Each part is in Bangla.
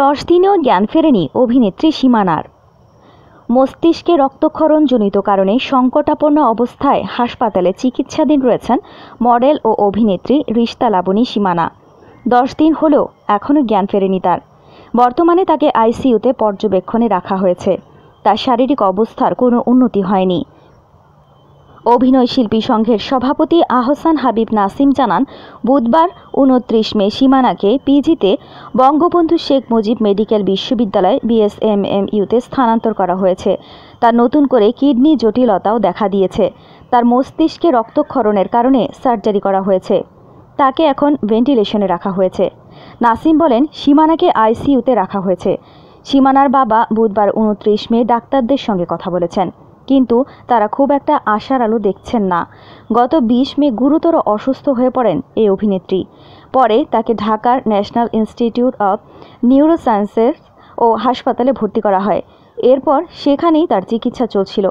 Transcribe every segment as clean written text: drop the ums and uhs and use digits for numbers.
10 দিনেও জ্ঞান ফেরেনি অভিনেত্রী সীমানার। মস্তিষ্কে রক্তক্ষরণজনিত কারণে সংকটাপন্ন অবস্থায় হাসপাতালে চিকিৎসাধীন রয়েছেন মডেল ও অভিনেত্রী রিশতা লাবণী সীমানা। 10 দিন হলেও এখনও জ্ঞান ফেরেনি তার। বর্তমানে তাকে আইসিইউতে পর্যবেক্ষণে রাখা হয়েছে। তার শারীরিক অবস্থার কোনো উন্নতি হয়নি। অভিনয় শিল্পী সংঘের সভাপতি আহসান হাবিব নাসিম জানান, বুধবার 29 মে সীমানাকে পিজিতে বঙ্গবন্ধু শেখ মুজিব মেডিকেল বিশ্ববিদ্যালয় বিএসএমএমইউতে স্থানান্তর করা হয়েছে। তার নতুন করে কিডনি জটিলতাও দেখা দিয়েছে। তার মস্তিষ্কে রক্তক্ষরণের কারণে সার্জারি করা হয়েছে। তাকে এখন ভেন্টিলেশনে রাখা হয়েছে। নাসিম বলেন, সীমানাকে আইসিইউতে রাখা হয়েছে। সীমানার বাবা বুধবার 29 মে ডাক্তারদের সঙ্গে কথা বলেছেন, কিন্তু তারা খুব একটা আশার আলো দেখছেন না। গত 20 মে গুরুতর অসুস্থ হয়ে পড়েন এই অভিনেত্রী। পরে তাকে ঢাকার ন্যাশনাল ইনস্টিটিউট অব নিউরোসায়েন্সেস ও হাসপাতালে ভর্তি করা হয়। এরপর সেখানেই তার চিকিৎসা চলছিল,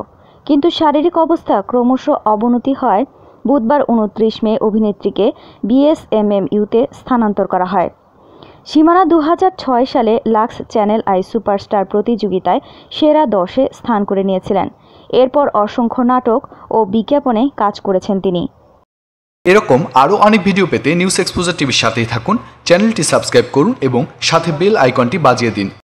কিন্তু শারীরিক অবস্থা ক্রমশ অবনতি হয় বুধবার 29 মে অভিনেত্রীকে বিএসএমএমইউতে স্থানান্তর করা হয়। সীমানা 2006 সালে লাক্স চ্যানেল আই সুপারস্টার প্রতিযোগিতায় সেরা 10-এ স্থান করে নিয়েছিলেন। এরপর অসংখ্য নাটক ও বিজ্ঞাপনে কাজ করেছেন তিনি। এরকম আরও অনেক ভিডিও পেতে নিউজ এক্সপোজার টিভির সাথেই থাকুন। চ্যানেলটি সাবস্ক্রাইব করুন এবং সাথে বেল আইকনটি বাজিয়ে দিন।